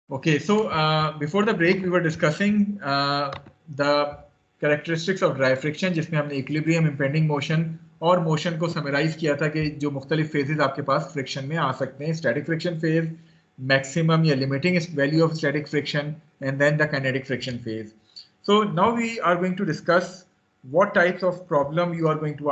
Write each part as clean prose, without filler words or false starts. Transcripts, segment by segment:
Okay, so before the break we were discussing the characteristics of dry friction, जिसमें हमने equilibrium, impending motion और motion को summarise किया था कि जो मुख्तलिफ फेजेस आपके पास फ्रिक्शन में आ सकते हैं, स्टैटिक फ्रिक्शन फेज, मैक्सिमम या limiting value of static friction, and then the kinetic friction phase. So now we are going to discuss what types of problem you are going to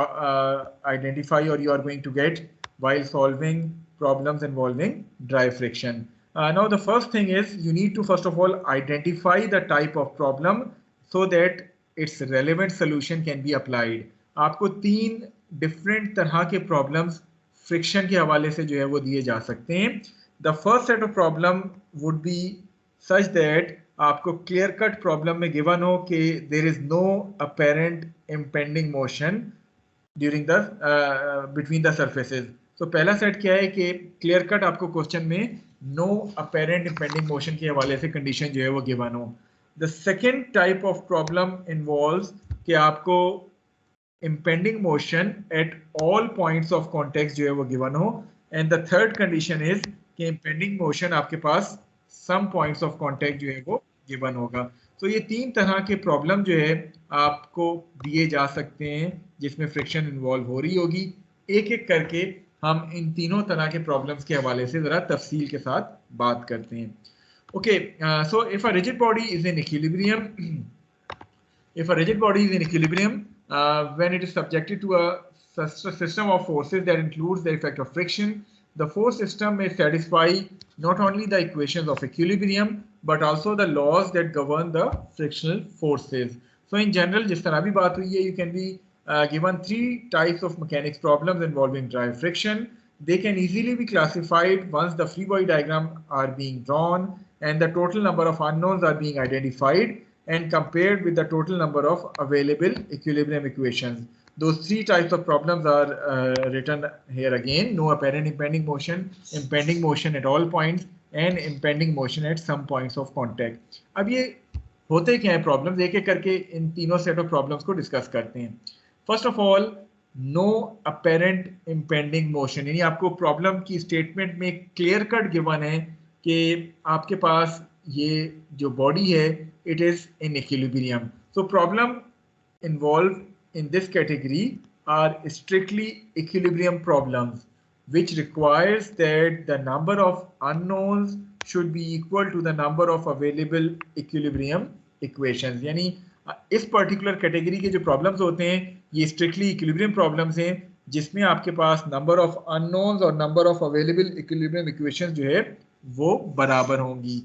identify or you are going to get while solving problems involving dry friction. Now the first thing is you need to first of all identify the type of problem so that its relevant solution can be applied. आपको 3 different तरह के problems friction के हवाले से जो है वो दिए जा सकते हैं. The first set of problem would be such that आपको क्लियर कट प्रॉब्लम में गिवन हो कि there is no apparent impending motion during the between the surfaces. तो पहला सेट क्या है कि क्लियर कट आपको क्वेश्चन में नो अपेरेंट इम्पेंडिंग मोशन के हवाले से कंडीशन जो है वो गिवन हो. The second type of problem involves कि आपको impending motion at all points of context जो है वो गिवन हो. And the third condition is कि इम्पेंडिंग मोशन आपके पास सम पॉइंट्स ऑफ कांटेक्ट जो है वो गिवन होगा. तो ये 3 तरह के प्रॉब्लम जो है आपको दिए जा सकते हैं जिसमें फ्रिक्शन इन्वॉल्व हो रही होगी. एक एक करके हम इन तीनों तरह के प्रॉब्लम्स के हवाले से ज़रा तफसील के साथ बात करते हैं. Okay, so if a rigid body is in equilibrium, if a rigid body is in equilibrium when it is subjected to a system of forces that includes the effect of friction, the force system may satisfy not only the equations of equilibrium but also the laws that govern the frictional forces. So in general, जिस तरह भी बात हुई है, you can be given 3 types of mechanics problems involving dry friction. They can easily be classified once the free body diagram are being drawn and the total number of unknowns are being identified and compared with the total number of available equilibrium equations. Those 3 types of problems are written here again: no apparent impending motion, impending motion at all points, and impending motion at some points of contact. अब ये होते क्या हैं problems, एक एक करके इन तीनों सेट ऑफ प्रॉब्लम्स को डिस्कस करते हैं. First of all, no apparent impending motion, यानी आपको प्रॉब्लम की स्टेटमेंट में क्लियर कट गिवन है कि आपके पास ये जो बॉडी है it is in equilibrium. So problem involved in this category are strictly equilibrium problems which requires that the number of unknowns should be equal to the number of available equilibrium equations. यानी इस particular category के जो problems होते हैं ये strictly equilibrium problems हैं जिसमें आपके पास नंबर ऑफ अननोन्स और number of available equilibrium equations जो है वो बराबर होंगी.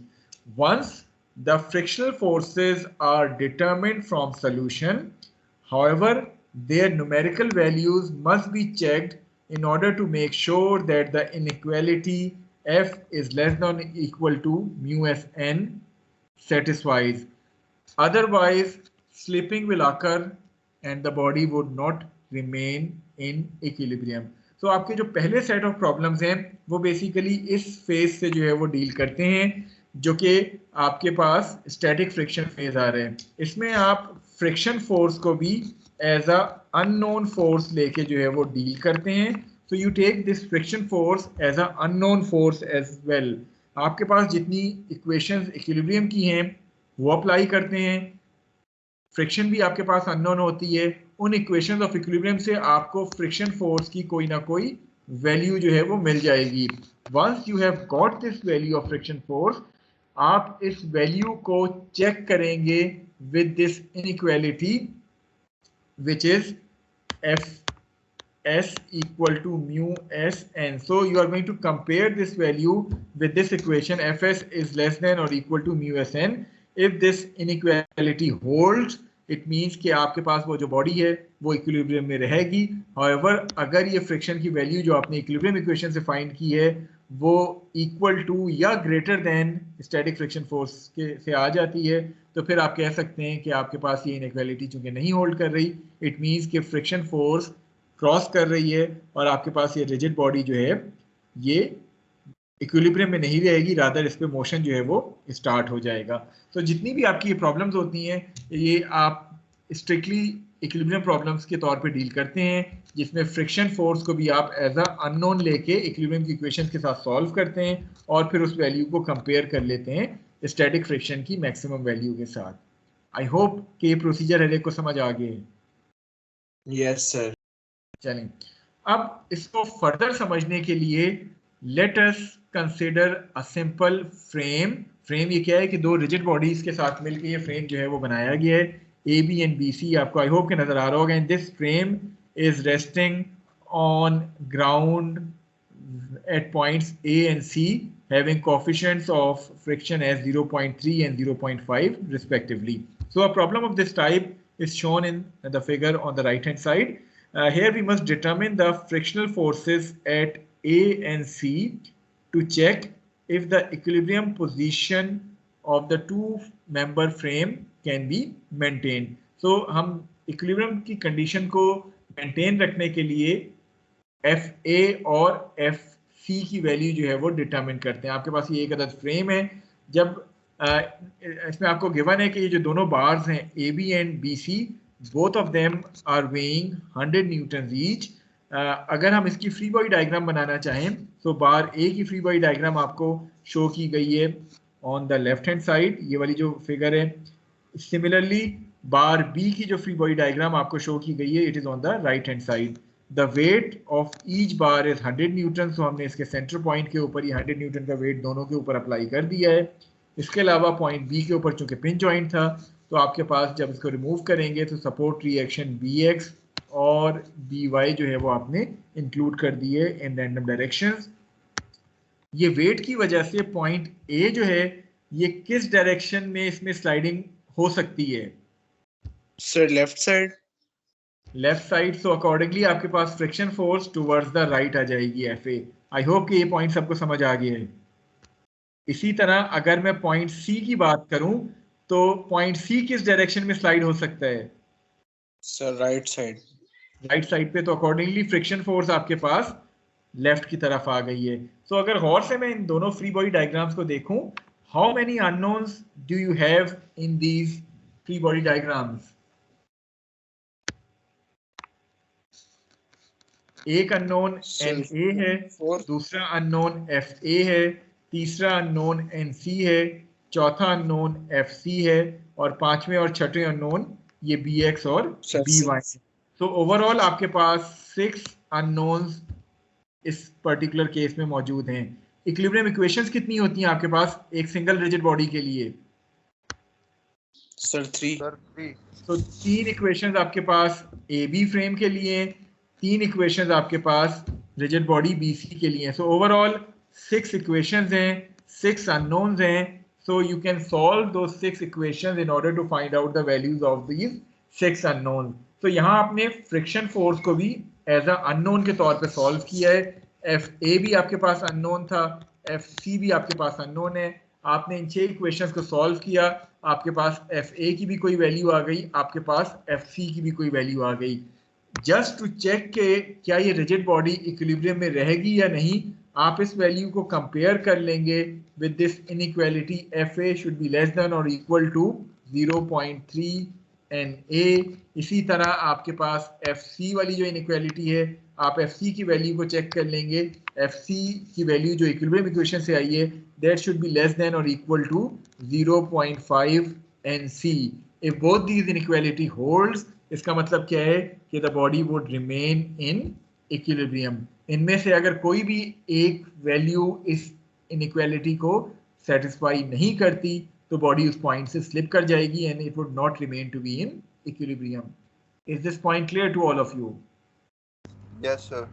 Once the frictional forces are determined from solution, however, their numerical values must be checked in order to make sure that the inequality F is less than or equal to mu Sn satisfies. Otherwise, slipping will occur and the body would not remain in equilibrium. So आपके जो पहले set of problems हैं वो basically इस phase से जो है वो डील करते हैं जो कि आपके पास स्टैटिक फ्रिक्शन फेज आ रहे हैं. इसमें आप फ्रिक्शन फोर्स को भी एज अ अननोन फोर्स लेके जो है वो डील करते हैं. So you take this friction force as a unknown force as well. आपके पास जितनी इक्वेशंस इक्विलिब्रियम की हैं वो अप्लाई करते हैं, फ्रिक्शन भी आपके पास अननोन होती है, उन इक्वेशंस ऑफ इक्विलिब्रियम से आपको फ्रिक्शन फोर्स की कोई ना कोई वैल्यू जो है वो मिल जाएगी. Once you have got this value of friction force, आप इस वैल्यू को चेक करेंगे with this inequality which is Fs equal to mu Sn. So you are going to compare this value with this equation Fs is less than or equal to mu Sn. If this inequality holds, it means कि आपके पास वो जो body है वो equilibrium में रहेगी. However, अगर ये फ्रिक्शन की वैल्यू जो आपने इक्विलिब्रियम इक्वेशन से फाइंड की है वो इक्वल टू या greater than static friction force के से आ जाती है तो फिर आप कह सकते हैं कि आपके पास ये इनइक्वालिटी चूंकि नहीं होल्ड कर रही, इट मीन्स कि फ्रिक्शन फोर्स क्रॉस कर रही है और आपके पास ये रिजिड बॉडी जो है ये इक्विलिब्रियम में नहीं रहेगी, रादर इस पे मोशन जो है वो स्टार्ट हो जाएगा. तो जितनी भी आपकी ये प्रॉब्लम्स होती हैं ये आप स्ट्रिक्टली इक्विलिब्रियम प्रॉब्लम्स के तौर पे डील करते हैं, जिसमें फ्रिक्शन फोर्स को भी आप एज अ अननोन लेके इक्विलिब्रियम की इक्वेशन के साथ सॉल्व करते हैं और फिर उस वैल्यू को कंपेयर कर लेते हैं स्टैटिक फ्रिक्शन की मैक्सिमम वैल्यू के साथ। आई होप कि ये प्रोसीजर हर एक को समझ आ गए। Yes sir. चलें, अब इसको फर्दर समझने के लिए late us consider a simple frame. Frame ये क्या है कि दो रिजिड बॉडीज के साथ मिलकर ये फ्रेम जो है वो बनाया गया है, A B and B C, आपको आई होप के नजर आ रहा होगा। And this frame is resting on ground at points A and C having coefficients of friction as 0.3 and 0.5 respectively. So a problem of this type is shown in the figure on the right hand side. Here we must determine the frictional forces at A and C to check if the equilibrium position of the two member frame can be maintained. So हम equilibrium की condition को maintain रखने के लिए FA और FC की value जो है वो डिटरमिन करते हैं। आपके पास ये एक अदद फ्रेम है, जब इसमें आपको गिवन है कि ये जो दोनों बार्स हैं AB and BC, both of them are weighing 100 newton each. अगर हम इसकी फ्री बॉडी डायग्राम बनाना चाहें तो बार A की फ्री बॉडी डायग्राम आपको शो की गई है on the left hand side, ये वाली जो फिगर है। सिमिलरली बार B की जो फ्री बॉडी डायग्राम आपको शो की गई है, it is on the right hand side. The weight of each bar is 100 Newton, तो हमने इसके सेंटर पॉइंट के ऊपर ये 100 न्यूटन का वेट दोनों के ऊपर अप्लाई कर दिया है। इसके अलावा पॉइंट बी के ऊपर चूंकि पिन जॉइंट था, तो आपके पास जब इसको रिमूव करेंगे तो सपोर्ट रिएक्शन Bx और By जो है वो आपने इंक्लूड कर दिए इन रैंडम डायरेक्शंस। ये वेट की वजह से पॉइंट ए जो है ये किस डायरेक्शन में इसमें स्लाइडिंग हो सकती है? Sir left side. Left side, so accordingly आपके पास friction force towards the right आ जाएगी FA। आई होप कि ये पॉइंट सबको समझ आ गया है। इसी तरह अगर मैं पॉइंट C की बात करूं तो पॉइंट C किस डायरेक्शन में स्लाइड हो सकता है? Sir right side. Right side पे, तो अकॉर्डिंगली फ्रिक्शन फोर्स आपके पास लेफ्ट की तरफ आ गई है। सो अगर गौर से मैं इन दोनों फ्री बॉडी डायग्राम्स को देखूं, how many unknowns do you have in these free body diagrams? एक अननोन NA है, दूसरा अननोन FA है, तीसरा अननोन NC है, चौथा अननोन FC है और पांचवें और छठे अननोन ये BX और BY। तो ओवरऑल आपके पास 6 अननोन्स इस पर्टिकुलर केस में मौजूद हैं। इक्विलिब्रियम इक्वेशंस कितनी होती हैं आपके पास एक सिंगल रिजिड बॉडी के लिए? सर 3। तो 3 इक्वेशंस आपके पास AB फ्रेम के लिए, 3 इक्वेशंस आपके पास रिजिड बॉडी BC के लिए। सो ओवरऑल 6 इक्वेशंस हैं, 6 अननोन्स हैं। सो यू कैन सॉल्व दो 6 equations in order to find out the values of these 6 unknown. तो यहाँ आपने फ्रिक्शन फोर्स को भी एज अ अननोन के तौर पे सॉल्व किया है। FA भी आपके पास अननोन था, FC भी आपके पास अननोन है। आपने इन 6 इक्वेशंस को सॉल्व किया, आपके पास FA की भी कोई वैल्यू आ गई, आपके पास FC की भी कोई वैल्यू आ गई। जस्ट टू चेक के क्या ये रिजिड बॉडी इक्विलिब्रियम में रहेगी या नहीं, आप इस वैल्यू को कंपेयर कर लेंगे with this inequality FA should be less than और इक्वल टू 0.3 NA। इसी तरह आपके पास FC वाली जो इनइक्वालिटी है, आप FC की वैल्यू को चेक कर लेंगे। FC की वैल्यू जो इक्विलिब्रियम इक्वेशन से आई है, that should be less than और equal to 0.5 NC। If both these inequality holds, इसका मतलब क्या है कि the body would remain in equilibrium. इनमें से अगर कोई भी एक वैल्यू इस इनइक्वालिटी को सेटिस्फाई नहीं करती तो बॉडी उस पॉइंट से स्लिप कर जाएगी and it would not remain to be in equilibrium. Is this point clear to all of you? Yes sir.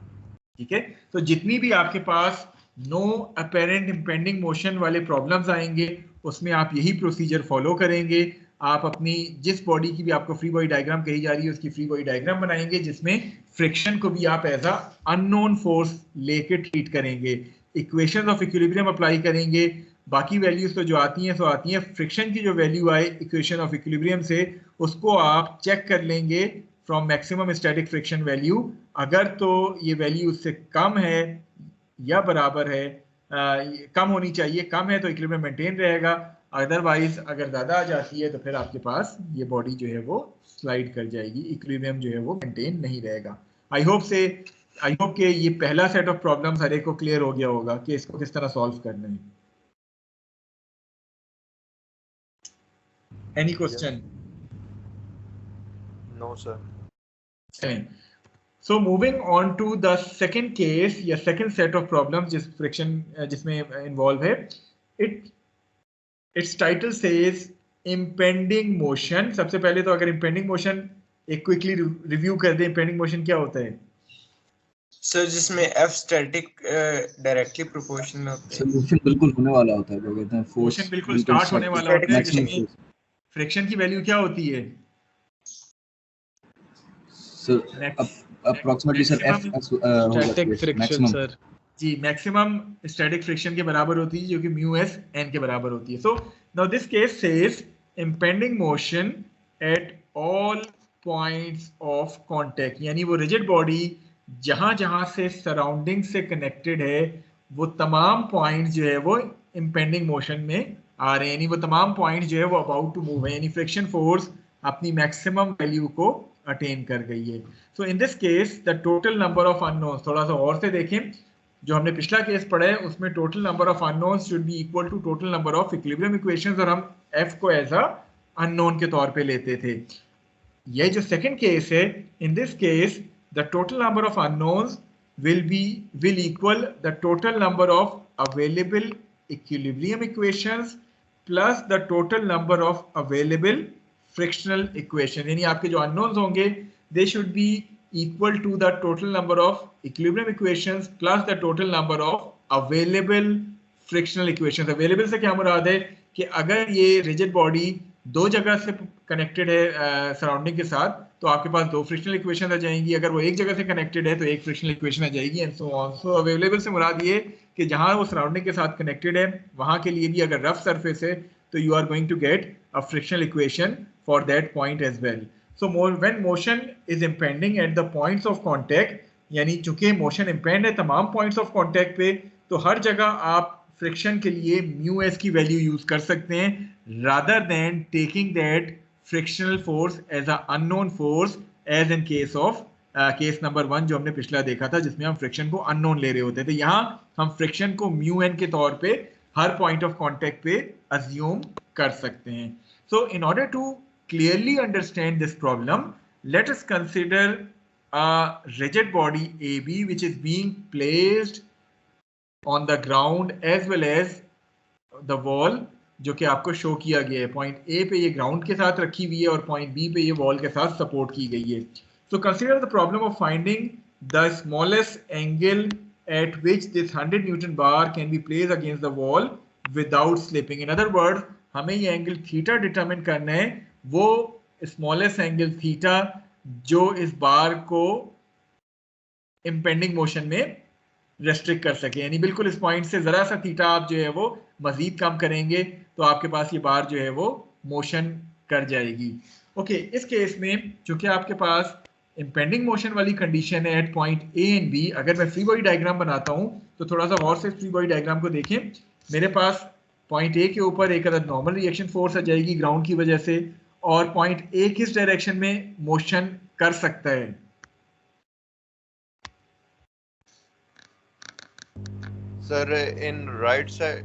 ठीक है, तो जितनी भी आपके पास नो अपेरेंट इंपेंडिंग मोशन वाले प्रॉब्लम्स आएंगे उसमें आप यही प्रोसीजर फॉलो करेंगे। आप अपनी जिस बॉडी की भी आपको फ्री बॉडी डायग्राम कही जा रही है उसकी फ्री बॉडी डायग्राम बनाएंगे जिसमें फ्रिक्शन को भी आप एज अ अननोन फोर्स लेके ट्रीट करेंगे, इक्वेशंस ऑफ इक्विलिब्रियम अप्लाई करेंगे। बाकी वैल्यूज तो जो आती हैं सो आती हैं, फ्रिक्शन की जो वैल्यू आए इक्वेशन ऑफ इक्विलिब्रियम से उसको आप चेक कर लेंगे from maximum static friction value. अगर तो ये वैल्यू उससे कम है या बराबर है, कम होनी चाहिए, कम है तो इक्विलिब्रियम मेंटेन रहेगा, अदरवाइज अगर ज़्यादा आ जाती है तो फिर आपके पास ये बॉडी जो है वो स्लाइड कर जाएगी, इक्विलिब्रियम जो है वो मेंटेन नहीं रहेगा। आई होप कि ये पहला सेट ऑफ प्रॉब्लम्स हर एक को क्लियर हो गया होगा कि इसको किस तरह सॉल्व करना है। Any question? No, sir. Fine. So moving on to the second case या second set of problems जिस friction जिसमें involve है, its title says impending motion। सबसे पहले तो अगर impending motion एक क्विकली रिव्यू कर दे, impending motion क्या होता है? सर जिसमें F स्टैटिक डायरेक्टली प्रोपोर्शनल में होता है। मोशन बिल्कुल होने वाला होता है, क्या कहते हैं, फोर्स मोशन बिल्कुल स्टार्ट होने वाला होता है, मैक्सिमम जिसमें फ्रिक्शन की वैल्यू क्या होती है? Sir approximately sir F static friction sir ji maximum static friction के बराबर होती है, जो कि म्यू एस एन के बराबर होती है। So now this case says impending motion at all points of contact, यानी वो रिजिड बॉडी जहां जहां से सराउंडिंग से कनेक्टेड है वो तमाम पॉइंट्स जो है वो इम्पेंडिंग मोशन में आ रहे हैं, यानी वो तमाम पॉइंट्स जो है वो अबाउट टू मूव है, यानी फ्रिक्शन फोर्स अपनी मैक्सिमम वैल्यू को अटेन कर गई है। So in this case the total number of unknowns, थोड़ा सा और से देखें, जो हमने पिछला केस पढ़ा है उसमें total number of unknowns should be equal to total number of equilibrium equations, और हम एफ को एज अ अननोन के तौर पे लेते थे। ये जो सेकंड केस है, इन this case the total number of unknowns will equal the total number of available equilibrium equations plus the total number of available frictional equation, यानी आपके जो unknowns होंगे they should be equal to the total number of equilibrium equations plus the total number of available frictional equations। available से क्या मुराद है कि अगर ये rigid body दो जगह से कनेक्टेड है सराउंडिंग के साथ तो आपके पास दो फ्रिक्शनल इक्वेशन आ जाएंगी, अगर वो एक जगह से कनेक्टेड है तो एक फ्रिक्शनल इक्वेशन आ जाएगी, and so on. So available से मुराद ये कि जहां वो सराउंडिंग के साथ कनेक्टेड है वहां के लिए भी अगर रफ सरफेस है तो you are going to get a frictional equation for that point as well. So when motion is impending at the points of contact, यानी चूंकि मोशन इम्पेंड है तमाम पॉइंट्स ऑफ कॉन्टैक्ट पे, तो हर जगह आप फ्रिक्शन के लिए म्यू एस की वैल्यू यूज कर सकते हैं rather than taking that frictional force as a unknown force as in case of case number 1 जो हमने पिछला देखा था, जिसमें हम फ्रिक्शन को अननोन ले रहे होते थे। यहाँ हम फ्रिक्शन को म्यू एन के तौर पे हर पॉइंट ऑफ कांटेक्ट पे अज्यूम कर सकते हैं। So in order to clearly understand this problem, let us consider a rigid body AB which is being placed on the ground as well as the wall, जो कि आपको show किया गया है। पॉइंट ए पे ये ग्राउंड के साथ रखी हुई है और पॉइंट बी पे ये वॉल के साथ सपोर्ट की गई है। So consider the problem of finding the smallest angle at which this 100 newton bar can be placed against the wall without slipping. In other words, हमें ये एंगल थीटा डिटरमिन करना है, वो स्मॉलेस्ट एंगल थीटा जो इस बार को impending motion में restrict कर सके, यानी बिल्कुल इस पॉइंट से जरा सा थीटा आप जो है वो मजीद कम करेंगे तो आपके पास ये बार जो है वो मोशन कर जाएगी। ओके, इस केस में चूंकि आपके पास इम्पेंडिंग मोशन वाली कंडीशन है at point A and B, अगर मैं फ्री बॉडी डायग्राम बनाता हूं तो थोड़ा सा और से फ्री बॉडी डायग्राम को देखें। मेरे पास पॉइंट ए के ऊपर एक अदद नॉर्मल रिएक्शन फोर्स आ जाएगी ग्राउंड की वजह से, और पॉइंट ए किस डायरेक्शन में मोशन कर सकता है? Sir in right side,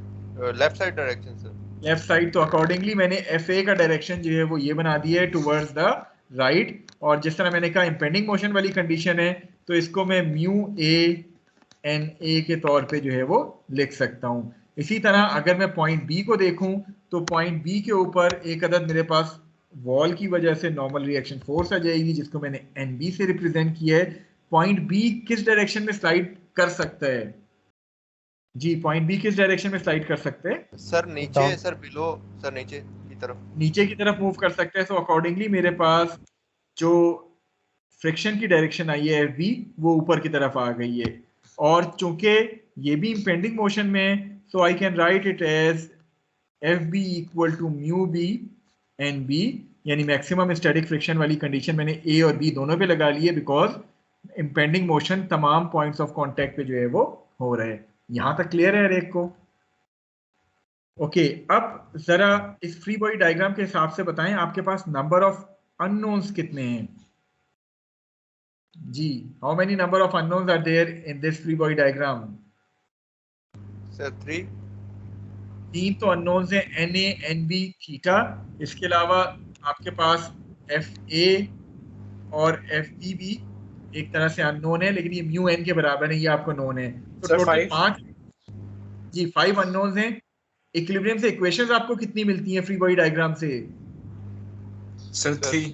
left side direction sir. Left side, तो अकॉर्डिंगली मैंने एफ ए का डायरेक्शन जो है वो ये बना दिया है टुवर्ड्स द राइट, और जिस तरह मैंने कहा इम्पेंडिंग मोशन वाली कंडीशन है तो इसको मैं म्यू ए एन ए के तौर पे जो है वो लिख सकता हूँ। इसी तरह अगर मैं पॉइंट बी को देखूं तो पॉइंट बी के ऊपर एक अदद मेरे पास वॉल की वजह से नॉर्मल रिएक्शन फोर्स आ जाएगी जिसको मैंने एन बी से रिप्रेजेंट किया है। पॉइंट बी किस डायरेक्शन में स्लाइड कर सकता है? जी, पॉइंट बी किस डायरेक्शन में स्लाइड कर सकते हैं? सर नीचे, सर बिलो, सर नीचे की तरफ मूव कर सकते हैं। सो अकॉर्डिंगली मेरे पास जो फ्रिक्शन की डायरेक्शन आई है एफ बी वो ऊपर की तरफ आ गई है, और चूंकि ये भी इम्पेंडिंग मोशन में, so I can write it as F B equal to mu B N B, यानी मैक्सिमम स्टैटिक फ्रिक्शन वाली कंडीशन मैंने ए और बी दोनों पे लगा ली है बिकॉज इम्पेंडिंग मोशन तमाम पॉइंट्स ऑफ कॉन्टैक्ट पे जो है वो हो रहा है। यहां तक क्लियर है हर एक को? ओके, अब जरा इस फ्री बॉडी डायग्राम के हिसाब से बताएं आपके पास नंबर ऑफ अननोन्स कितने हैं जी? How many number of unknowns are there in this free body diagram? Sir 3 तो अननोन्स हैं, N A, N B, theta. इसके अलावा आपके पास एफ ए और एफ बी भी एक तरह से अननोन है, लेकिन ये म्यू एन के बराबर है, ये आपको नोन है। तो टोटल 5 जी 5 अननोन्स हैं। इक्विलिब्रियम से इक्वेशंस आपको कितनी मिलती हैं फ्री बॉडी डायग्राम से? सर 3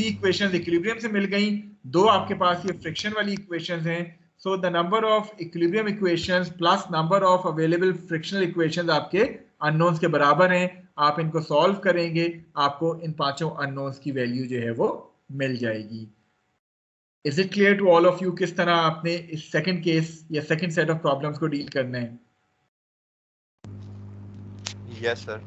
इक्वेशंस इक्विलिब्रियम से मिल गई। 2 आपके पास ये फ्रिक्शन वाली इक्वेशंस हैं। So the number of equilibrium equations plus number of available frictional equations आपके अननोन्स के बराबर हैं। आप इनको सॉल्व करेंगे, आपको इन 5 अननोन्स की वैल्यू जो है वो मिल जाएगी। Is it clear to all of you किस तरह आपने इस सेकंड केस या सेकंड सेट ऑफ प्रॉब्लम्स को डील करना है? Yes sir.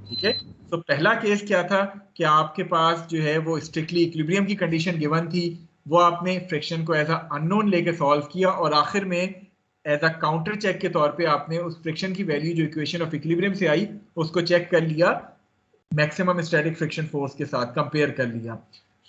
ठीक है, तो पहला केस क्या था कि आपके पास जो है वो स्ट्रिक्टली इक्विलिब्रियम की कंडीशन गिवन थी, वो आपने फ्रिक्शन को एज अ अननोन लेके सॉल्व किया और आखिर में एज अ काउंटर चेक के तौर पे आपने उस फ्रिक्शन की वैल्यू जो इक्वेशन ऑफ इक्विलिब्रियम से आई उसको चेक कर लिया, मैक्सिमम स्टैटिक फ्रिक्शन फोर्स के साथ कंपेयर कर लिया।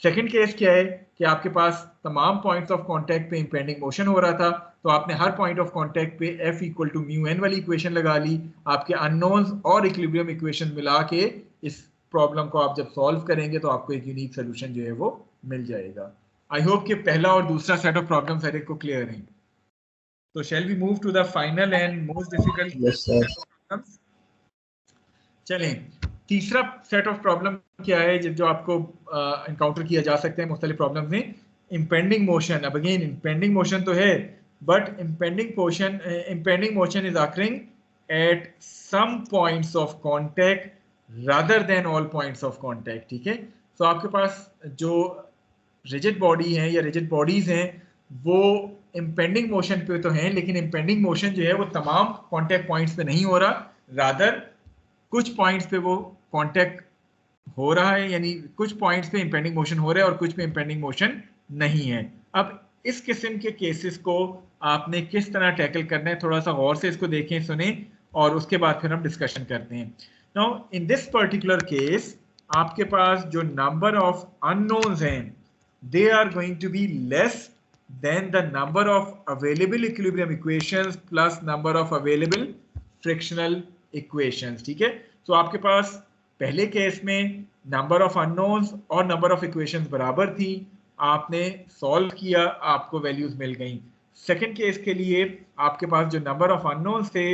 सेकंड केस क्या है कि आपके पास तमाम पॉइंट्स ऑफ कांटेक्ट पे इंपेंडिंग मोशन हो रहा था, तो आपने हर पॉइंट ऑफ कांटेक्ट पे F equal to mu N वाली इक्वेशन लगा ली। आपके अननोन्स और इक्विलिब्रियम इक्वेशन मिला के इस प्रॉब्लम को आप जब सॉल्व करेंगे तो आपको एक यूनिक सोल्यूशन जो है वो मिल जाएगा। आई होप कि पहला और दूसरा सेट ऑफ प्रॉब्लम्स हर एक को क्लियर हैं। तो shall we move to the final and most difficult problems. चलें, तीसरा सेट ऑफ प्रॉब्लम क्या है जो आपको एनकाउंटर किया जा सकते हैं मुख्तलिफ प्रॉब्लम्स में? Impending motion. अब अगेन इम्पेंडिंग मोशन तो है, but impending motion is occurring at some points of contact rather than all points of contact. ठीक है, तो आपके पास जो रिजिड बॉडी है या रिजिड बॉडीज हैं वो इम्पेंडिंग मोशन पे तो हैं, लेकिन इम्पेंडिंग मोशन जो है वो तमाम कांटेक्ट पॉइंट्स पे नहीं हो रहा, रादर कुछ पॉइंट्स पे वो कांटेक्ट हो रहा है, यानी कुछ पॉइंट्स पे इंपेंडिंग मोशन हो रहा है और कुछ पे इंपेंडिंग मोशन नहीं है। अब इस किस्म के केसेस को आपने किस तरह टैकल करना है, थोड़ा सा गौर से इसको देखें, सुने और उसके बाद फिर हम डिस्कशन करते हैं। Now in this particular case आपके पास जो नंबर ऑफ अननोन्स हैं they are going to be less than the number of available equilibrium equations plus number of available frictional equations. ठीक है, तो आपके पास पहले केस में नंबर ऑफ अननोन्स और नंबर ऑफ इक्वेशंस बराबर थी, आपने सॉल्व किया, आपको वैल्यूज मिल गई। सेकंड केस के लिए आपके पास जो नंबर ऑफ अननोन्स थे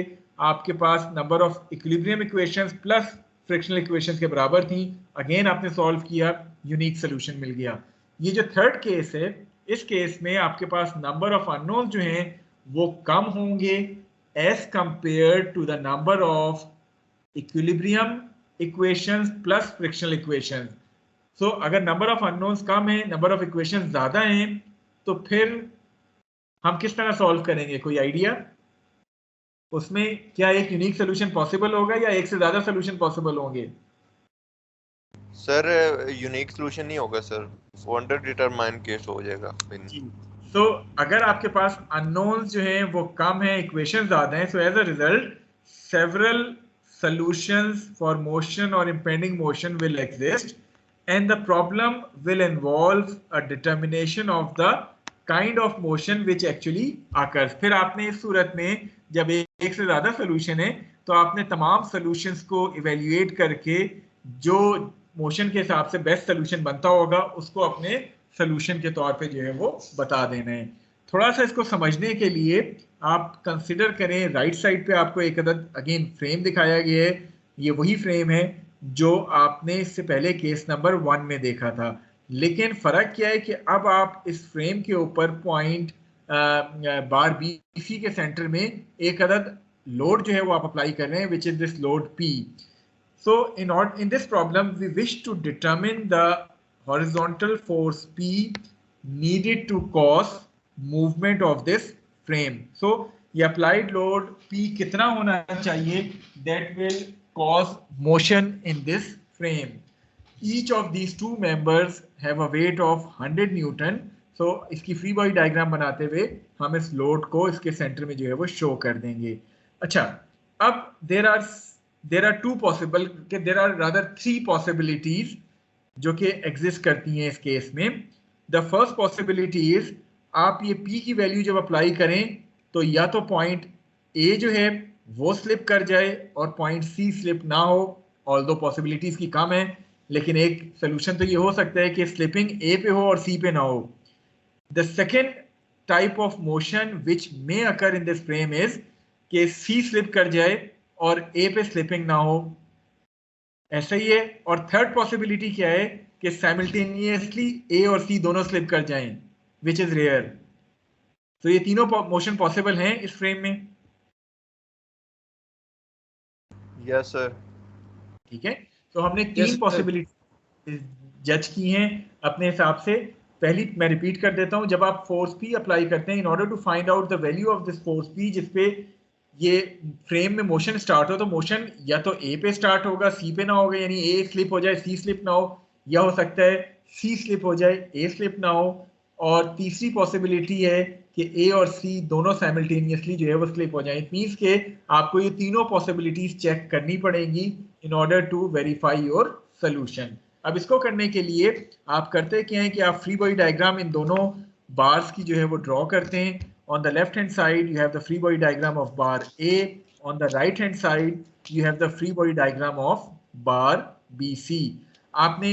आपके पास number of equilibrium equations plus frictional equations के बराबर थी, अगेन आपने सॉल्व किया, यूनिक सोल्यूशन मिल गया। ये जो थर्ड केस है, इस केस में आपके पास नंबर ऑफ अननोन्स जो हैं वो कम होंगे as compared to the number of equilibrium equations plus frictional equations. So अगर number of unknowns कम है, number of equations ज़्यादा हैं, तो फिर हम किस तरह सॉल्व करेंगे? कोई आइडिया? उसमें क्या एक यूनिक सोल्यूशन पॉसिबल होगा या एक से ज़्यादा सोल्यूशन पॉसिबल होंगे? सर यूनिक सोल्यूशन नहीं होगा सर, अंडर डिटरमाइन केस हो जाएगा। तो अगर आपके पास अननोन्स जो हैं वो कम है, इक्वेशन ज्यादा हैं, so as a result several solutions for motion और impending motion will exist and the problem will involve a determination of the kind of motion which actually occurs. फिर आपने इस सूरत में जब एक से ज्यादा सोल्यूशन है तो आपने तमाम सोल्यूशंस को इवेल्युएट करके जो मोशन के हिसाब से बेस्ट सोल्यूशन बनता होगा उसको अपने सोल्यूशन के तौर पे जो है वो बता देना है। थोड़ा सा इसको समझने के लिए आप कंसिडर करें, राइट साइड पे आपको एक अदद अगेन फ्रेम दिखाया गया है, ये वही फ्रेम है जो आपने इससे पहले केस नंबर 1 में देखा था, लेकिन फ़र्क क्या है कि अब आप इस फ्रेम के ऊपर पॉइंट बार BC के सेंटर में एक अदद लोड जो है वो आप अप्लाई कर रहे हैं, which is this load P. So in this problem we wish to determine the horizontal force P needed to cause movement of this frame. So ये applied load P कितना होना चाहिए that will cause motion in this frame. Each of these two members have a weight of 100 Newton. So इसकी free body diagram बनाते हुए हम इस load को इसके सेंटर में जो है वो शो कर देंगे। अच्छा, अब there are three possibilities जो कि एग्जिस्ट करती हैं इस केस में. द फर्स्ट पॉसिबिलिटी इज आप ये P की वैल्यू जब अप्लाई करें तो या तो पॉइंट A जो है वो स्लिप कर जाए और पॉइंट C स्लिप ना हो, ऑल्दो पॉसिबिलिटीज की कम है, लेकिन एक सोल्यूशन तो ये हो सकता है कि स्लिपिंग A पे हो और C पे ना हो. The second type of motion which may occur in this frame is कि C स्लिप कर जाए और A पे स्लिपिंग ना हो, ऐसा ही है. और थर्ड पॉसिबिलिटी क्या है कि साइमल्टेनियसली A और C दोनों स्लिप कर जाएं, विच इज रेयर. तो ये तीनों मोशन पॉसिबल हैं इस फ्रेम में. Yes sir. ठीक है, तो हमने तीन पॉसिबिलिटी जज की हैं अपने हिसाब से. पहली मैं रिपीट कर देता हूं, जब आप फोर्स P अप्लाई करते हैं in order to find out the value of this force P जिसपे ये फ्रेम में मोशन स्टार्ट हो, तो मोशन या तो A पे स्टार्ट होगा C पे ना होगा, यानी A स्लिप हो जाए C स्लिप ना हो, या हो सकता है C स्लिप हो जाए A स्लिप ना हो. और तीसरी पॉसिबिलिटी है कि A और C दोनों साइमल्टेनियसली जो है वो स्लिप हो जाए. इट मींस के आपको ये तीनों पॉसिबिलिटीज चेक करनी पड़ेंगी in order to verify your solution. अब इसको करने के लिए आप करते क्या है कि आप फ्री बॉडी डायग्राम इन दोनों बार्स की जो है वो ड्रॉ करते हैं. On the left hand side you have the free body diagram of bar A, on the right hand side you have the free body diagram of bar BC. आपने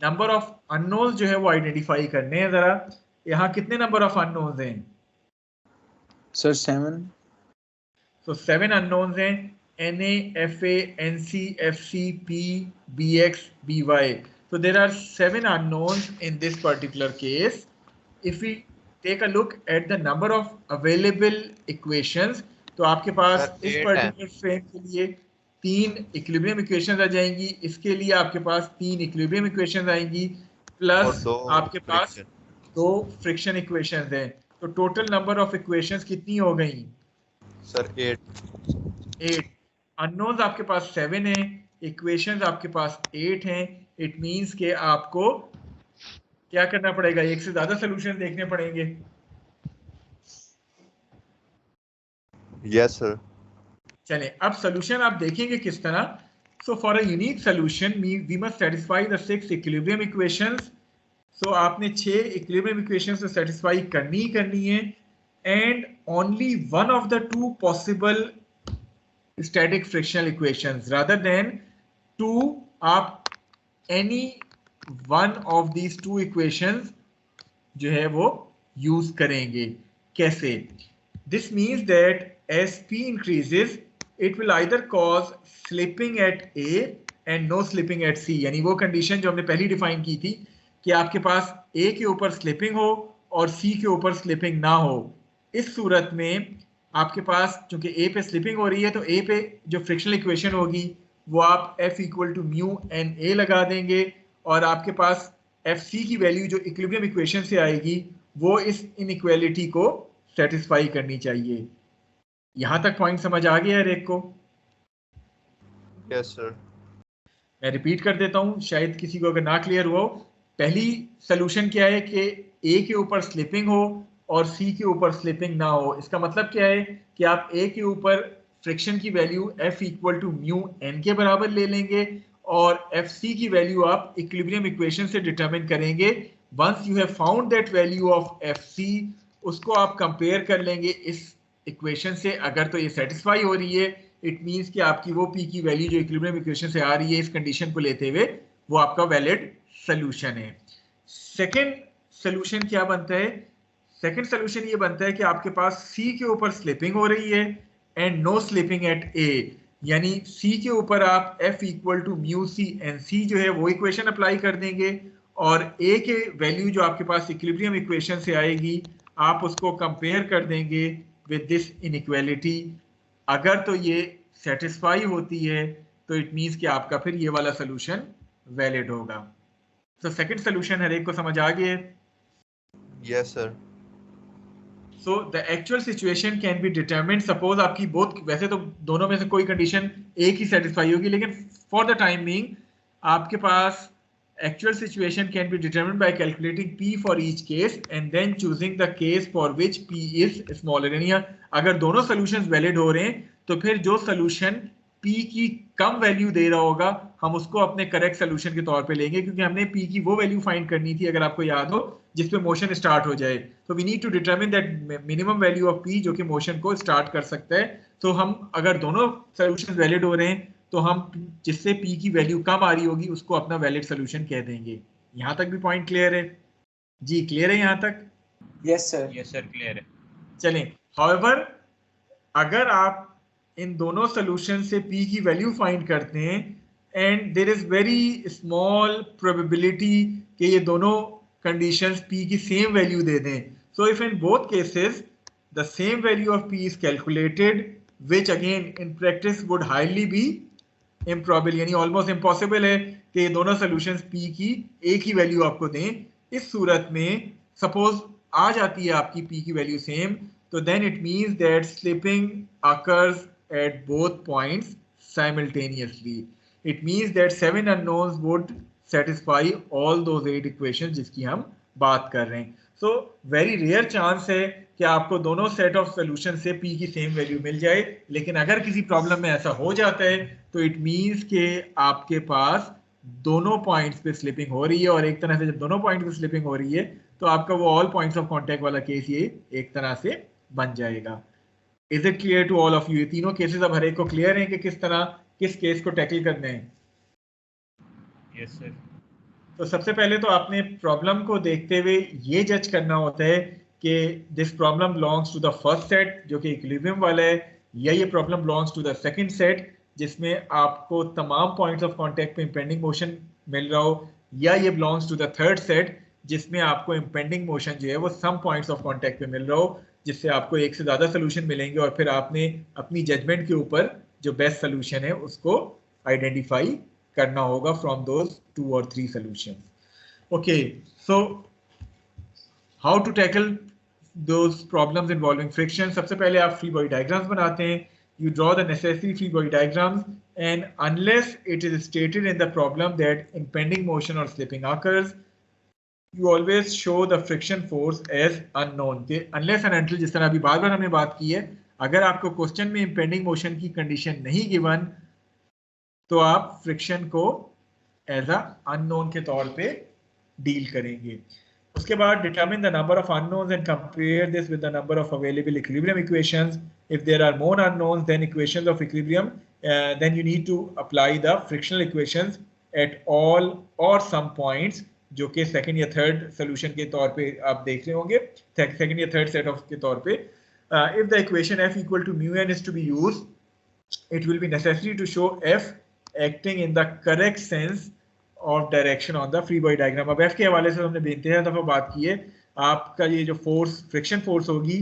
number of unknowns जो है वो identify करने हैं. जरा यहाँ कितने number of unknowns हैं सर? 7. तो 7 अननोन्स हैं, NA, FA, NC, FC, P, BX, BY. So there are 7 unknowns in this particular case. If we take a look at the number of available equations, तो आपके पास इस particular frame के लिए 3 equilibrium equations आ जाएंगी, इसके लिए आपके पास 3 इक्विलिब्रियम इक्वेशंस आएंगी, प्लस आपके पास 2 फ्रिक्शन इक्वेशंस हैं. तो टोटल नंबर ऑफ इक्वेशंस कितनी हो गई सर? 8. अननोन्स आपके पास 7 हैं, इक्वेशंस आपके पास 8 हैं. इट मींस के आपको क्या करना पड़ेगा, एक से ज्यादा सोल्यूशन देखने पड़ेंगे. Yes sir. चलें, अब सोल्यूशन आप देखेंगे किस तरह. So for a unique solution we must satisfy the 6 equilibrium equations. So आपने 6 इक्विलिब्रियम इक्वेशंस को सेटिस्फाई करनी ही करनी है, and only one of the 2 possible static frictional equations rather than 2. आप any one of these 2 equations जो है वो use करेंगे. कैसे? This means that as P increases it will either cause slipping at A and no slipping at C. यानी वो condition जो हमने पहली डिफाइन की थी कि आपके पास A के ऊपर स्लिपिंग हो और C के ऊपर स्लिपिंग ना हो. इस सूरत में आपके पास चूंकि A पे स्लिपिंग हो रही है तो A पे जो फ्रिक्शनल इक्वेशन होगी वो आप F equal to mu N A लगा देंगे, और आपके पास FC की वैल्यू जो इक्विलिब्रियम इक्वेशन से आएगी वो इस इनइक्वालिटी को सेटिस्फाई करनी चाहिए. यहां तक पॉइंट समझ आ गया हर एक को? Yes sir. मैं रिपीट कर देता हूं, शायद किसी को अगर ना क्लियर हुआ हो. पहली सोल्यूशन क्या है कि A के ऊपर स्लिपिंग हो और C के ऊपर स्लिपिंग ना हो. इसका मतलब क्या है कि आप A के ऊपर फ्रिक्शन की value F equal to mu N के बराबर ले लेंगे और FC की वैल्यू आप इक्विलिब्रियम इक्वेशन से डिटरमिन करेंगे. Once you have found that value of FC, उसको आप कंपेयर कर लेंगे इस इक्वेशन से. अगर तो ये सेटिस्फाई हो रही है इट मींस कि आपकी वो P की वैल्यू जो इक्विलिब्रियम इक्वेशन से आ रही है इस कंडीशन को लेते हुए वो आपका वैलिड सोल्यूशन है. सेकंड सोल्यूशन क्या बनता है? सेकंड सोल्यूशन ये बनता है कि आपके पास C के ऊपर स्लिपिंग हो रही है and no slipping at A, यानी C के ऊपर आप F equal to mu C and C जो है वो इक्वेशन अप्लाई कर देंगे, और A के वैल्यू जो आपके पास इक्विलिब्रियम इक्वेशन से आएगी आप उसको कंपेयर कर देंगे with this inequality. अगर तो ये सेटिस्फाई होती है तो इट मींस कि आपका फिर ये वाला सोल्यूशन वैलिड होगा. तो सेकंड सोल्यूशन हर एक को समझ आ गया है? Yes sir. So the actual situation can be determined. Suppose आपकी बोथ, वैसे तो दोनों में से कोई कंडीशन एक ही सेटिस्फाई होगी, लेकिन फॉर द टाइम बीइंग आपके पास actual situation can be determined by calculating P for each case and then choosing the case for which P is smaller. यानी अगर दोनों solutions valid हो रहे हैं तो फिर जो सोल्यूशन P की कम वैल्यू दे रहा होगा हम उसको अपने करेक्ट सोल्यूशन के तौर पे लेंगे, क्योंकि हमने P की वो वैल्यू फाइंड करनी थी, अगर आपको याद हो, जिसपे मोशन स्टार्ट हो जाए। तो we need to determine that minimum value of P जो कि मोशन को स्टार्ट कर सकता है। तो हम अगर दोनों सोल्यूशन वैलिड हो रहे हैं तो हम जिससे P की वैल्यू कम आ रही होगी उसको अपना वैलिड सोल्यूशन कह देंगे। यहाँ तक भी पॉइंट क्लियर है जी? क्लियर है यहाँ तक? Yes sir. Yes sir, clear है। चलें, हाउएवर अगर आप इन दोनों सोल्यूशन से P की वैल्यू फाइंड करते हैं and there is very small probability कि ये दोनों कंडीशंस P की सेम वैल्यू दे दें, so if in both cases the same value of P is calculated, which again in practice would highly be improbable, यानी almost impossible है कि ये दोनों सोल्यूशंस P की एक ही वैल्यू आपको दें। इस सूरत में सपोज आ जाती है आपकी P की वैल्यू सेम, तो then it means that slipping occurs at both points simultaneously. It means that 7 unknowns would satisfy all those 8 equations जिसकी हम बात कर रहे हैं। सो वेरी रेयर चांस है कि आपको दोनों सेट ऑफ सोल्यूशन से P की सेम वैल्यू मिल जाए, लेकिन अगर किसी प्रॉब्लम में ऐसा हो जाता है तो इट मींस कि आपके पास दोनों पॉइंट्स पे स्लिपिंग हो रही है, और एक तरह से जब दोनों पॉइंट पे स्लिपिंग हो रही है तो आपका वो ऑल पॉइंट्स ऑफ कांटेक्ट वाला केस ये एक तरह से बन जाएगा। Is it clear to all of you? ये तीनों केसेस अब हर एक को क्लियर हैं कि किस तरह किस केस को टैकल करने हैं? Yes sir. तो सबसे पहले तो आपने प्रॉब्लम को देखते हुए ये जज करना होता है कि this problem belongs to the first set जो कि इक्विलिब्रियम वाला है, या ये problem belongs to the second set जिसमें आपको तमाम पॉइंट्स ऑफ कांटेक्ट पे इंपेंडिंग मोशन मिल रहा हो, या ये belongs to the third set जिसमें आपको इंपेंडिंग मोशन जो है वो सम पॉइंट्स ऑफ कांटेक्ट पे मिल रहा हो, जिससे आपको एक से ज़्यादा सोल्यूशन मिलेंगे और फिर आपने अपनी जजमेंट के ऊपर जो बेस्ट सोल्यूशन है उसको आइडेंटिफाई करना होगा from those 2 or 3 solutions. Okay, so how to tackle those problems involving friction? सबसे पहले आप free body diagrams बनाते हैं. You draw the necessary free body diagrams, and unless it is stated in the problem that impending motion or slipping occurs, you always show the friction force as unknown. Unless and until, जिस तरह अभी बार-बार हमने बात की है, अगर आपको क्वेश्चन में impending motion की कंडीशन नहीं गिवन तो आप फ्रिक्शन को एज अ अननोन के तौर पे डील करेंगे। उसके बाद determine the number of unknowns and compare this with the number of available equilibrium equations. If there are more unknowns than equations of equilibrium, then you need to apply the frictional equations at all और some points, जो कि second या third solution के तौर पे आप देख रहे होंगे, सेकंड या थर्ड सेट ऑफ के तौर पे। If the equation f equal to mu n is to be used, it will be necessary to show f acting in the correct sense of direction on the free body diagram. अब F के हवाले से हमने बेनतहा दफ़ा बात की है, आपका ये जो फोर्स फ्रिक्शन फोर्स होगी,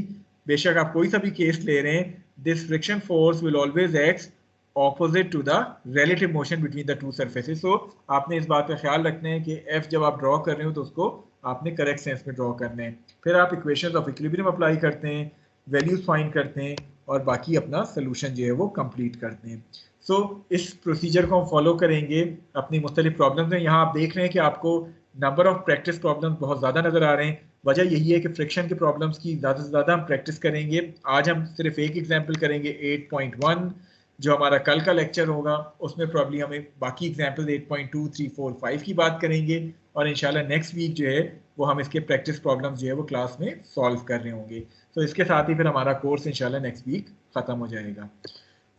बेशक आप कोई सा भी केस ले रहे हैं, this friction force will always act opposite to the relative motion between the two surfaces. So आपने इस बात का ख्याल रखना है कि F जब आप ड्रॉ कर रहे हो तो उसको आपने करेक्ट सेंस में ड्रॉ करना है। फिर आप इक्वेशंस ऑफ इक्विलिब्रियम अप्लाई करते हैं, वैल्यूज फाइंड करते हैं और बाकी अपना सोल्यूशन जो है वो कंप्लीट करते हैं। सो इस प्रोसीजर को हम फॉलो करेंगे अपनी मुख्तलिफ प्रॉब्लम्स में। यहाँ आप देख रहे हैं कि आपको नंबर ऑफ प्रैक्टिस प्रॉब्लम्स बहुत ज़्यादा नज़र आ रहे हैं। वजह यही है कि फ्रिक्शन के प्रॉब्लम्स की ज़्यादा से ज़्यादा हम प्रैक्टिस करेंगे। आज हम सिर्फ एक एग्जाम्पल करेंगे 8.1 जो हमारा कल का लेक्चर होगा, उसमें प्रॉब्ली हमें बाकी एग्जाम्पल 8.2, 3, 4, 5 की बात करेंगे, और इंशाल्लाह नेक्स्ट वीक जो है वो हम इसके प्रैक्टिस प्रॉब्लम्स जो है वो क्लास में सॉल्व कर रहे होंगे। तो इसके साथ ही फिर हमारा कोर्स इंशाल्लाह नेक्स्ट वीक ख़त्म हो जाएगा।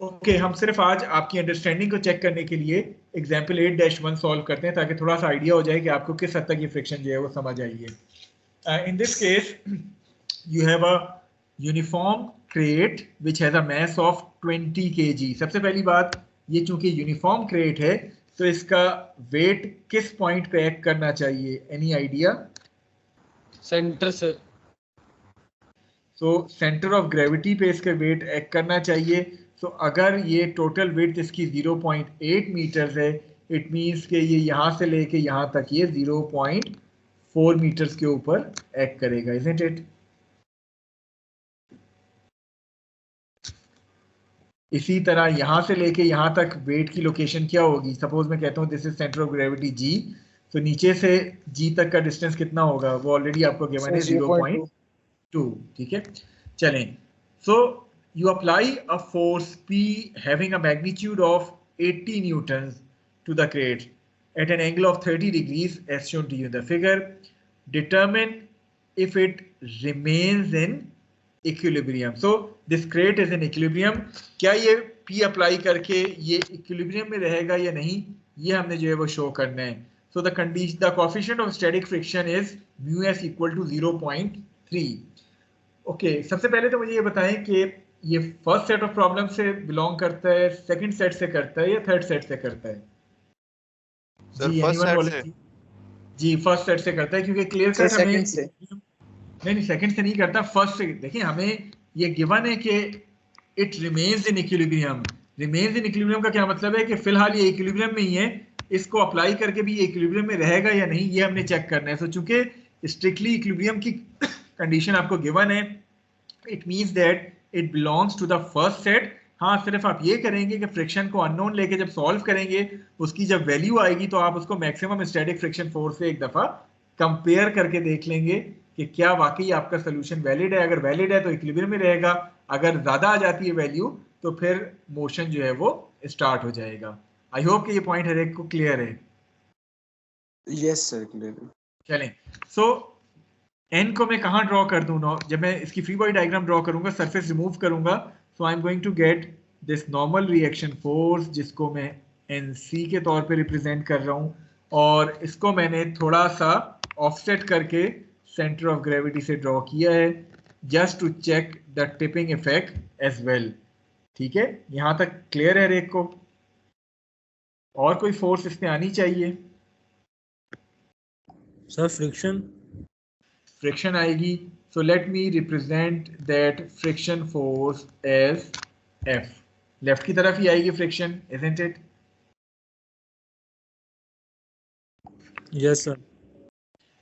ओके, हम सिर्फ आज आपकी अंडरस्टैंडिंग को चेक करने के लिए एग्जाम्पल 8-1 सॉल्व करते हैं ताकि थोड़ा सा आइडिया हो जाए कि आपको किस हद तक ये फ्रिक्शन जो है वो समझ आई है। इन this case you have a uniform crate which has a mass of 20 kg। सबसे पहली बात, ये चूंकि यूनिफॉर्म क्रेट है तो इसका वेट किस पॉइंट पे एक्ट करना चाहिए? Any idea? Centre sir. So centre of gravity पे इसका वेट एक्ट करना चाहिए। तो अगर ये टोटल विड्थ इसकी 0.8 मीटर्स है, इट मींस कि ये यहाँ से लेके यहाँ तक ये 0.4 मीटर्स के ऊपर एक्ट करेगा, इजंट इट? इसी तरह यहाँ से लेके यहाँ तक वेट की लोकेशन क्या होगी? सपोज मैं कहता हूँ this is centre of gravity G, तो नीचे से G तक का डिस्टेंस कितना होगा? वो ऑलरेडी आपको गिवन है 0.2, ठीक है। चलें, सो you apply a force P having a magnitude of 80 newtons to the crate at an angle of 30 degrees as shown to you in the figure. Determine if it remains in equilibrium. So this crate is in equilibrium. क्या ये P apply करके ये equilibrium में रहेगा या नहीं, ये हमने जो है वो show करना है. So the coefficient of static friction is mu s equal to 0.3. Okay, सबसे पहले तो मुझे ये बताएं कि ये फर्स्ट सेट ऑफ प्रॉब्लम से बिलोंग करता है, सेकंड सेट से करता है या थर्ड सेट से करता है? सर फर्स्ट सेट से. जी फर्स्ट सेट से करता है क्योंकि क्लियर कट हमें नहीं सेकंड से नहीं करता, फर्स्ट से. देखिए हमें ये गिवन है कि it remains in equilibrium. Remains in equilibrium का क्या मतलब है कि फिलहाल ये इक्विलिब्रियम में ही है, इसको अप्लाई करके भी ये इक्विलिब्रियम में रहेगा या नहीं ये हमने चेक करना है. सो चूंकि स्ट्रिक्टली इक्विलिब्रियम की कंडीशन आपको गिवन है, it means that it belongs to the first set. हाँ सिर्फ आप ये करेंगे कि फ्रिक्शन को अननोन लेके जब सॉल्व करेंगे उसकी जब वैल्यू आएगी तो आप उसको मैक्सिमम स्टैटिक फ्रिक्शन फोर्स से एक दफा कंपेयर करके देख लेंगे कि क्या वाकई आपका सोल्यूशन वैलिड है. अगर वैलिड है तो इक्विलिब्रियम में रहेगा, अगर ज्यादा आ जाती है वैल्यू तो फिर मोशन जो है वो स्टार्ट हो जाएगा. आई होप कि ये पॉइंट हर एक को क्लियर है. Yes sir clear. चलें. सो एन को मैं कहाँ ड्रॉ कर दूँ? जब मैं इसकी फ्री बॉडी डायग्राम ड्रॉ करूंगा, सरफेस रिमूव करूंगा, so I am going to get this normal reaction force जिसको मैं NC के तौर पे रिप्रेजेंट कर रहा हूँ, और इसको मैंने थोड़ा सा ऑफसेट करके सेंटर ऑफ ग्रेविटी से ड्रॉ किया है just to check the tipping effect as well. ठीक है, यहाँ तक क्लियर है रेक को? और कोई फोर्स इसमें आनी चाहिए? सर फ्रिक्शन आएगी. So let me represent that friction force as F. Left की तरफ ही आएगी friction, isn't it? Yes sir.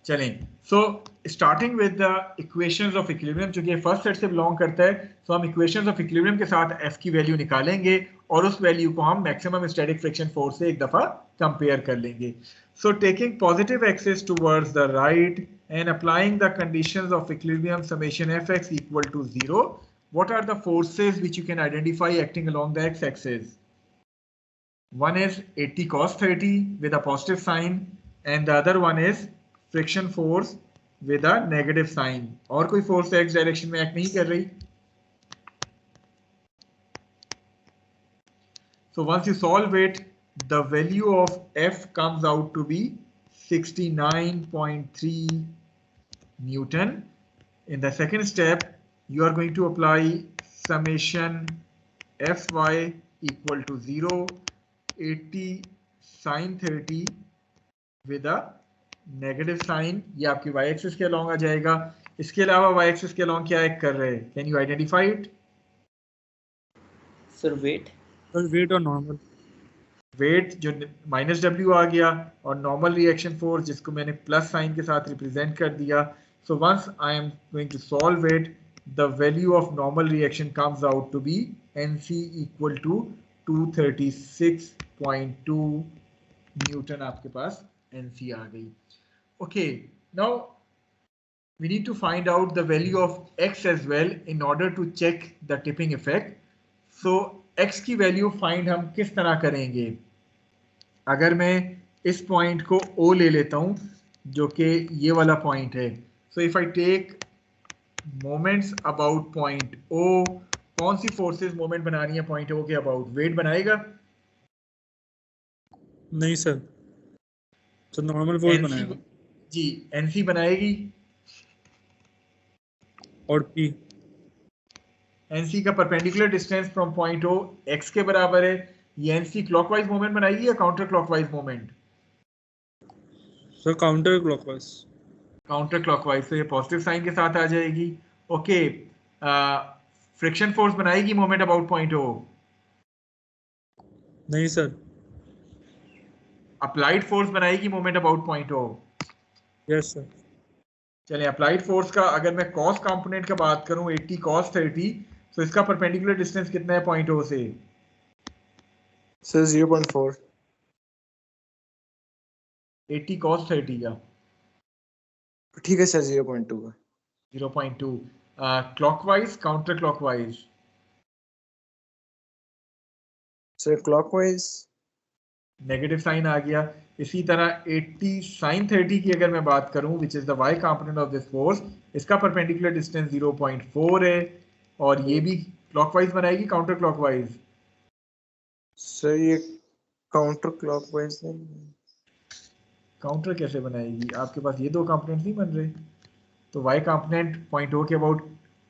चलें. So starting with the equations of equilibrium, चूंकि फर्स्ट सेट से बिलोंग करता है तो हम इक्वेशंस ऑफ इक्विलिब्रियम के साथ F की वैल्यू निकालेंगे और उस वैल्यू को हम मैक्सिमम स्टैटिक फ्रिक्शन फोर्स से एक दफा कंपेयर कर लेंगे. So taking positive axis towards the right and applying the conditions of equilibrium summation fx equal to 0, what are the forces which you can identify acting along the x-axis? One is 80 cos 30 with a positive sign and the other one is friction force with a negative sign. और कोई force x direction में act नहीं कर रही. So once you solve it, the value of F comes out to be 69.3 Newton. In the second step, you are going to apply summation Fy equal to 0, 80 sin 30 with a negative sign. ये आपकी y axis के along आ जाएगा. इसके अलावा y axis के along क्या एक कर रहे हैं? Can you identify it? Sir weight. Sir weight और नॉर्मल. वेट जो -w आ गया और नॉर्मल रिएक्शन फोर्स जिसको मैंने प्लस साइन के साथ रिप्रेजेंट कर दिया. So once I am going to solve it, the value of normal reaction comes out to be NC equal to 236.2 Newton. आपके पास NC आ गई. Okay, now we need to find out the value of X as well in order to check the tipping effect. So X की value find हम किस तरह करेंगे? अगर मैं इस पॉइंट को O ले लेता हूं जो कि ये वाला पॉइंट है. So if I take moments about point O, कौन सी फोर्सेस मोमेंट बना रही है पॉइंट O के अबाउट? वेट बनाएगा? नहीं सर, तो नॉर्मल फोर्स बनाएगा. जी NC बनाएगी. और P NC का perpendicular distance from point O x के बराबर है. ये NC क्लॉकवाइज मोमेंट बनाएगी या counter clockwise moment? Sir counter clockwise. Counter clockwise, तो ये पॉजिटिव साइन के साथ आ जाएगी. ओके, फ्रिक्शन फोर्स बनाएगी मोमेंट अबाउट पॉइंट O? नहीं सर. अप्लाइड फोर्स बनाएगी moment about point O? Yes sir. चलिए अप्लाइड फोर्स का अगर मैं कॉस कंपोनेंट का बात करूं 80 cos 30, तो इसका परपेंडिकुलर डिस्टेंस कितना है पॉइंट O से? सर 0.4. 80 cos 30 का ठीक है सर 0.2 का. 0.2. Clockwise counter clockwise? Sir clockwise negative sign आ गया। इसी तरह 80 sin 30 की अगर मैं बात करूं which is the y component of this force, इसका परपेंडिकुलर डिस्टेंस 0.4 है और ये भी क्लॉकवाइज बनाएगी काउंटर क्लॉकवाइज? सर ये काउंटर क्लॉकवाइज नहीं, काउंटर कैसे बनाएगी? आपके पास ये दो कंपोनेंट नहीं बन रहे, तो y कंपोनेंट पॉइंट हो के अबाउट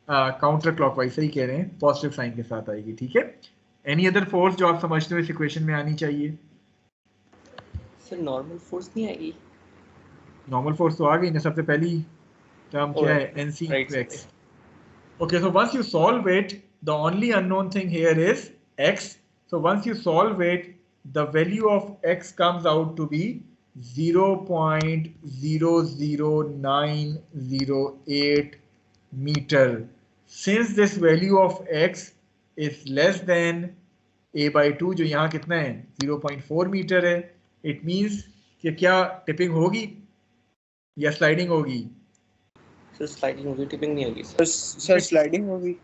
काउंटर क्लॉकवाइज, सही कह रहे हैं, पॉजिटिव साइन के साथ आएगी। ठीक है, एनी अदर फोर्स जो आप समझते हो इस इक्वेशन में आनी चाहिए? सर नॉर्मल फोर्स नहीं आएगी? नॉर्मल फोर्स तो आ गई ना, सबसे पहली टर्म क्या है? NC into x. Okay, so once you solve it, the only unknown thing here is x. So once you solve it, the value of x comes out to be 0.00908 meter. Since this value of x is less than a/2, जो यहाँ कितना है 0.4 metre है, it means कि क्या tipping होगी या sliding होगी? सर स्लाइडिंग होगी, टिपिंग नहीं होगी। सर स्लाइडिंग होगी।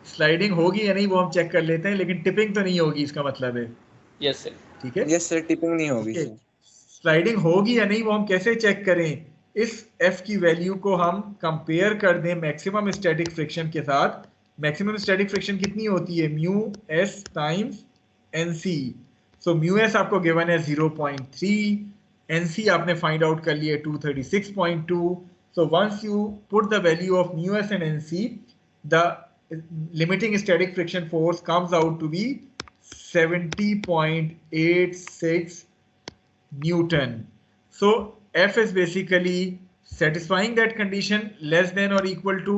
स्लाइडिंग होगी या नहीं वो हम चेक कर लेते हैं, लेकिन टिपिंग तो नहीं होगी, इसका मतलब है। Yes sir. ठीक है, यस सर, टिपिंग नहीं होगी। स्लाइडिंग होगी या नहीं वो हम कैसे चेक करें? इस f की वैल्यू को हम कंपेयर कर दें मैक्सिमम स्टैटिक फ्रिक्शन के साथ। मैक्सिमम स्टैटिक फ्रिक्शन कितनी होती है? Mu s times nc। So mu s आपको गिवन है 0.3, nc आपने फाइंड आउट कर लिया 236.2। So once you put the value of mu s and nc, the limiting static friction force comes out to be 70.86 Newton. So F is basically satisfying that condition less than or equal to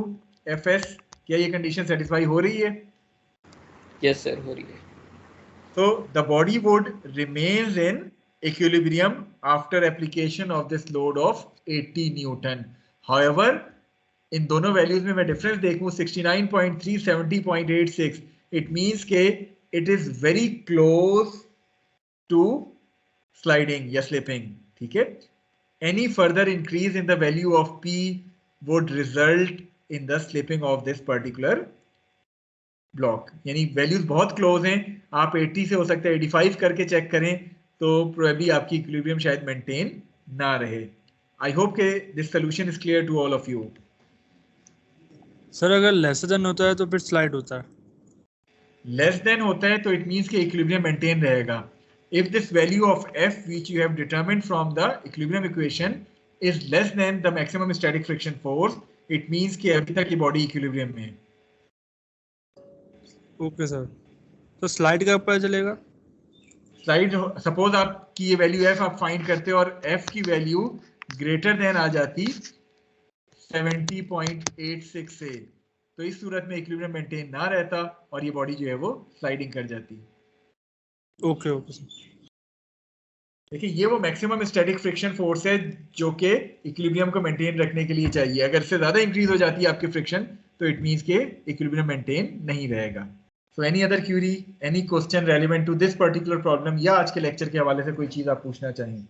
Fs. क्या ये condition satisfy हो रही है? Yes sir, हो रही है। So the body would remains in equilibrium after application of this load of 80 Newton. However, इन दोनों values में मैं डिफरेंस देखूं 69.3 70.86, इट मींस के it is very close to sliding या स्लिपिंग। ठीक है, any further increase in the value of P would result in the slipping of this particular block. यानी values बहुत क्लोज हैं, आप 80 से हो सकता है 85 करके चेक करें तो प्रोबेबली आपकी इक्विलिब्रियम शायद मेंटेन ना रहे। I hope के this solution is clear to all of you. Sir अगर लेस देन होता है तो फिर स्लाइड होता है? लेस देन होता है तो इट मींस कि इक्विलिब्रियम मेंटेन रहेगा। If this value of f which you have determined from the equilibrium equation is less than the maximum static friction force, it means कि अभी तक ये बॉडी इक्विलिब्रियम में है। ओके सर, तो slide का पता चलेगा? स्लाइड सपोज आपकी ये वैल्यू f आप फाइंड करते हो और f की वैल्यू ग्रेटर देन आ जाती 70.86 से, तो इस सूरत में इक्विलिब्रियम मेंटेन ना रहता और ये बॉडी जो है वो स्लाइडिंग कर जाती। Okay okay sir. देखिए ये वो मैक्सिमम स्टैटिक फ्रिक्शन फोर्स है जो कि इक्विलिब्रियम को मेंटेन रखने के लिए चाहिए। अगर इससे ज्यादा इंक्रीज हो जाती है आपकी फ्रिक्शन तो इट मींस के इक्विलिब्रियम मेंटेन नहीं रहेगा। So any other query, any question relevant to this particular problem या आज के लेक्चर के हवाले से कोई चीज आप पूछना चाहें?